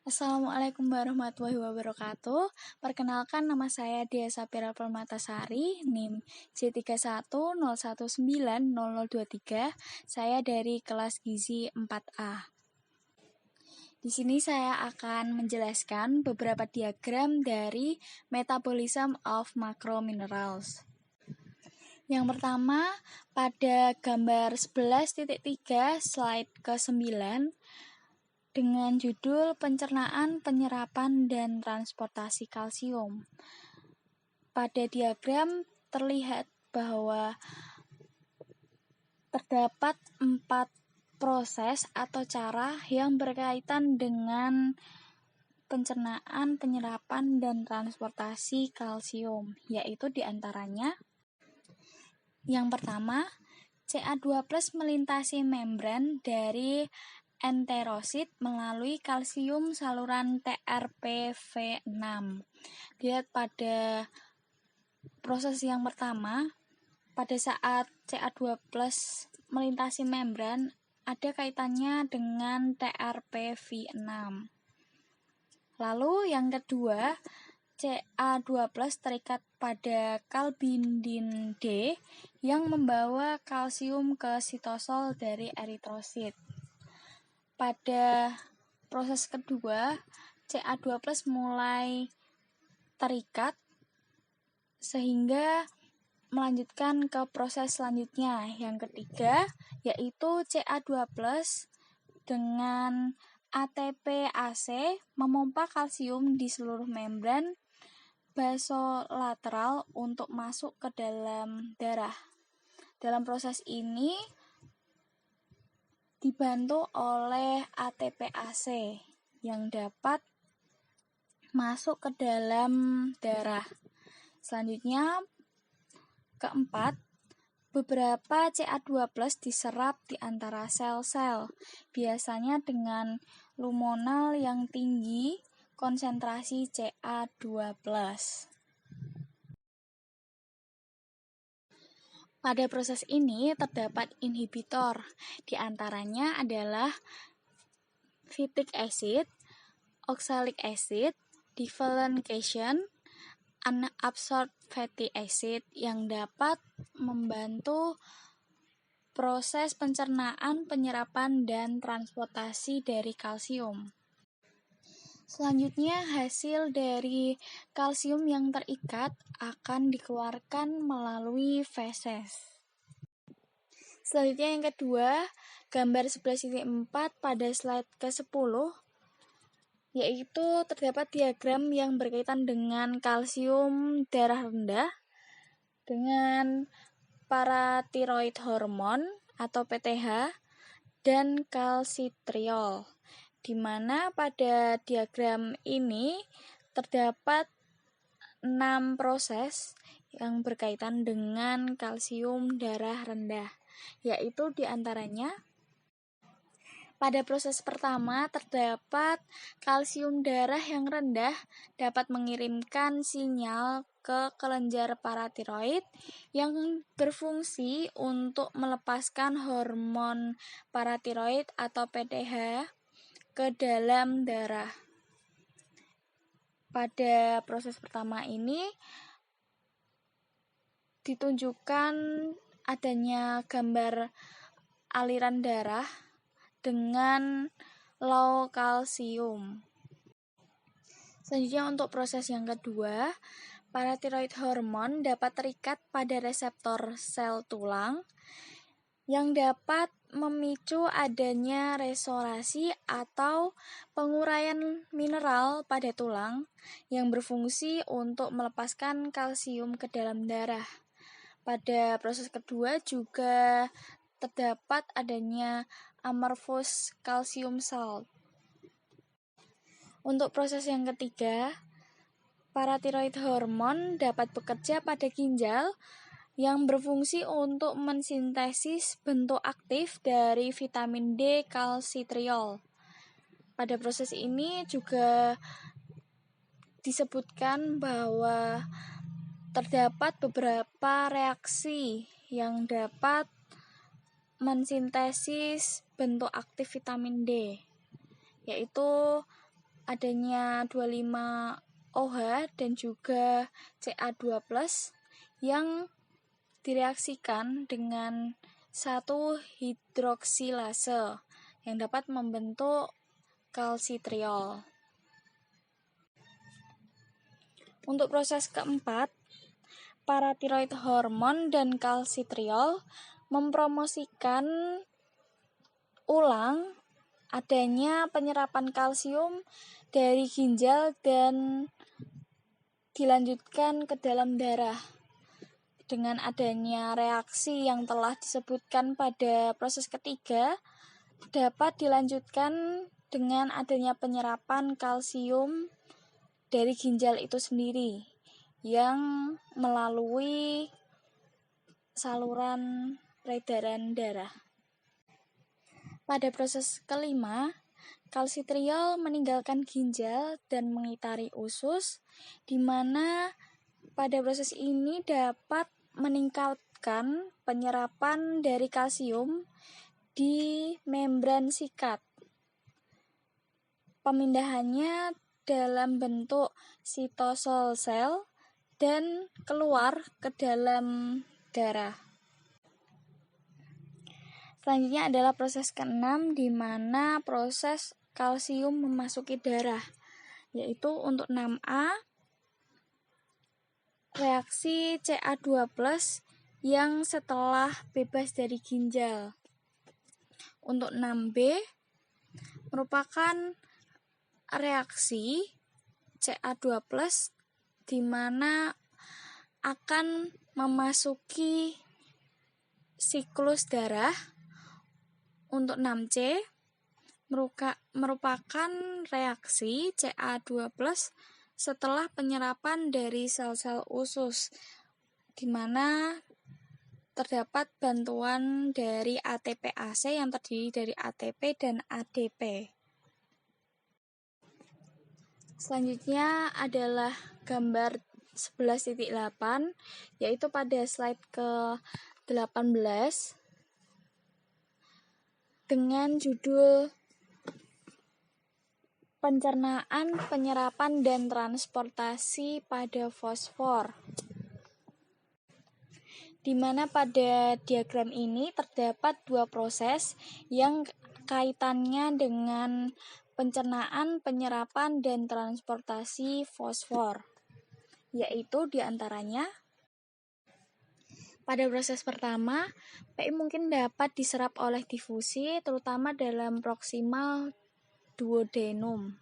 Assalamualaikum warahmatullahi wabarakatuh. Perkenalkan, nama saya Dia Sapira Permatasari, NIM J3101900023. Saya dari kelas gizi 4A. Di sini saya akan menjelaskan beberapa diagram dari metabolism of macrominerals. Yang pertama, pada gambar 11.3 slide ke-9 dengan judul Pencernaan, Penyerapan, dan Transportasi Kalsium. Pada diagram terlihat bahwa terdapat 4 proses atau cara yang berkaitan dengan pencernaan, penyerapan, dan transportasi kalsium, yaitu diantaranya yang pertama, Ca2+ melintasi membran dari enterosit melalui kalsium saluran TRPV6. Lihat pada proses yang pertama, pada saat Ca2+ melintasi membran, ada kaitannya dengan TRPV6. Lalu yang kedua, Ca2+ terikat pada kalbindin D yang membawa kalsium ke sitosol dari eritrosit. Pada proses kedua, Ca2+ mulai terikat sehingga melanjutkan ke proses selanjutnya. Yang ketiga, yaitu Ca2+ dengan ATP-AC memompa kalsium di seluruh membran basolateral untuk masuk ke dalam darah. Dalam proses ini dibantu oleh ATP-AC yang dapat masuk ke dalam darah. Selanjutnya, keempat, beberapa Ca2+ diserap di antara sel-sel, biasanya dengan lumonal yang tinggi konsentrasi Ca2+. Pada proses ini terdapat inhibitor, di antaranya adalah phytic acid, oxalic acid, divalent cation, unabsorbed fatty acid yang dapat membantu proses pencernaan, penyerapan, dan transportasi dari kalsium. Selanjutnya, hasil dari kalsium yang terikat akan dikeluarkan melalui feses. Selanjutnya yang kedua, gambar 11.4 pada slide ke-10, yaitu terdapat diagram yang berkaitan dengan kalsium darah rendah dengan paratiroid hormon atau PTH dan kalsitriol, di mana pada diagram ini terdapat 6 proses yang berkaitan dengan kalsium darah rendah, yaitu diantaranya pada proses pertama terdapat kalsium darah yang rendah dapat mengirimkan sinyal ke kelenjar paratiroid yang berfungsi untuk melepaskan hormon paratiroid atau PTH ke dalam darah. Pada proses pertama ini ditunjukkan adanya gambar aliran darah dengan low kalsium. Selanjutnya untuk proses yang kedua, paratiroid hormon dapat terikat pada reseptor sel tulang yang dapat memicu adanya resorasi atau penguraian mineral pada tulang yang berfungsi untuk melepaskan kalsium ke dalam darah. Pada proses kedua juga terdapat adanya amorphous calcium salt. Untuk proses yang ketiga, paratiroid hormon dapat bekerja pada ginjal yang berfungsi untuk mensintesis bentuk aktif dari vitamin D kalsitriol. Pada proses ini juga disebutkan bahwa terdapat beberapa reaksi yang dapat mensintesis bentuk aktif vitamin D, yaitu adanya 25OH dan juga Ca2+ yang direaksikan dengan 1-hidroksilase yang dapat membentuk kalsitriol. Untuk proses keempat, paratiroid hormon dan kalsitriol mempromosikan ulang adanya penyerapan kalsium dari ginjal dan dilanjutkan ke dalam darah. Dengan adanya reaksi yang telah disebutkan pada proses ketiga, dapat dilanjutkan dengan adanya penyerapan kalsium dari ginjal itu sendiri yang melalui saluran peredaran darah. Pada proses kelima, kalsitriol meninggalkan ginjal dan mengitari usus, di mana pada proses ini dapat meningkatkan penyerapan dari kalsium di membran sikat. Pemindahannya dalam bentuk sitosol sel dan keluar ke dalam darah. Selanjutnya adalah proses keenam, di mana proses kalsium memasuki darah, yaitu untuk 6A, reaksi Ca2+ yang setelah bebas dari ginjal. Untuk 6B, merupakan reaksi Ca2+ di mana akan memasuki siklus darah. Untuk 6C, merupakan reaksi Ca2+ setelah penyerapan dari sel-sel usus, di mana terdapat bantuan dari ATPase yang terdiri dari ATP dan ADP. Selanjutnya adalah gambar 11.8, yaitu pada slide ke-18 dengan judul Pencernaan, Penyerapan, dan Transportasi pada Fosfor, di mana pada diagram ini terdapat dua proses yang kaitannya dengan pencernaan, penyerapan, dan transportasi fosfor, yaitu diantaranya pada proses pertama, PI mungkin dapat diserap oleh difusi, terutama dalam proksimal duodenum.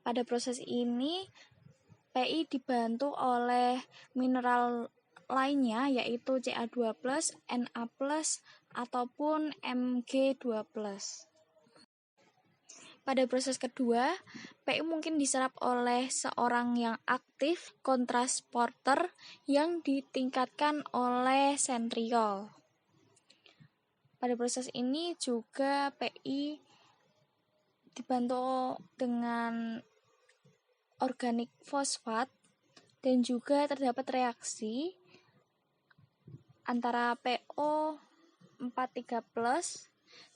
Pada proses ini, PI dibantu oleh mineral lainnya, yaitu Ca2+, Na+, ataupun Mg2+. Pada proses kedua, PI mungkin diserap oleh seorang yang aktif kontransporter yang ditingkatkan oleh sentriol. Pada proses ini juga PI dibantu dengan organik fosfat dan juga terdapat reaksi antara PO43+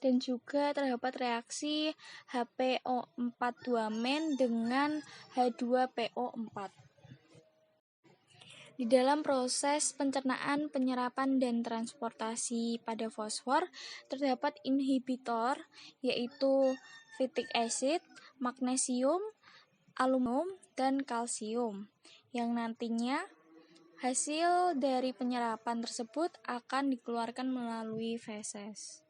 dan juga terdapat reaksi HPO42- dengan H2PO4. Di dalam proses pencernaan, penyerapan, dan transportasi pada fosfor terdapat inhibitor, yaitu phytic acid, magnesium, aluminium, dan kalsium, yang nantinya hasil dari penyerapan tersebut akan dikeluarkan melalui feses.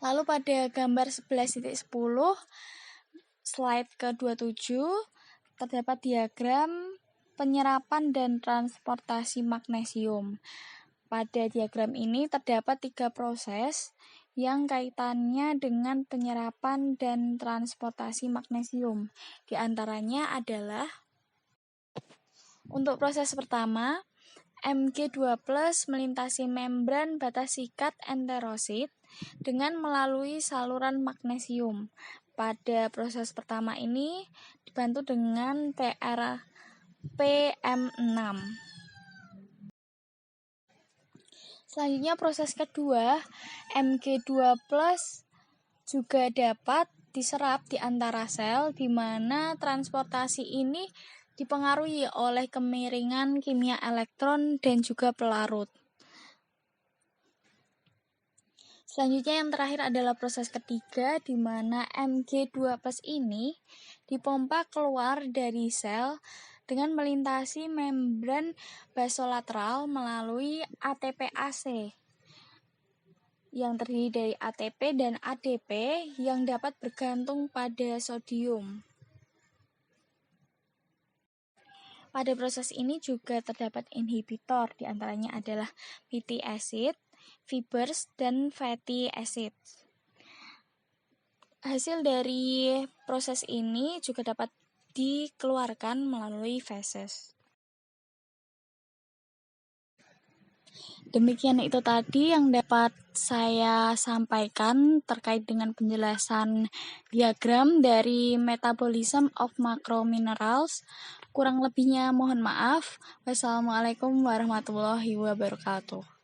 Lalu pada gambar 11.10 slide ke-27 terdapat diagram penyerapan dan transportasi magnesium. Pada diagram ini terdapat 3 proses yang kaitannya dengan penyerapan dan transportasi magnesium. Di antaranya adalah untuk proses pertama, Mg2+ melintasi membran batas sikat enterosit dengan melalui saluran magnesium. Pada proses pertama ini dibantu dengan TRPM6. Selanjutnya proses kedua, Mg2+ juga dapat diserap di antara sel, di mana transportasi ini dipengaruhi oleh kemiringan kimia elektron dan juga pelarut. Selanjutnya yang terakhir adalah proses ketiga, di mana Mg2+ ini dipompa keluar dari sel dengan melintasi membran basolateral melalui ATP-AC yang terdiri dari ATP dan ADP yang dapat bergantung pada sodium. Pada proses ini juga terdapat inhibitor, diantaranya adalah phytic acid, fibers, dan fatty acid. Hasil dari proses ini juga dapat dikeluarkan melalui feses. Demikian itu tadi yang dapat saya sampaikan terkait dengan penjelasan diagram dari metabolism of macrominerals. Kurang lebihnya mohon maaf. Wassalamualaikum warahmatullahi wabarakatuh.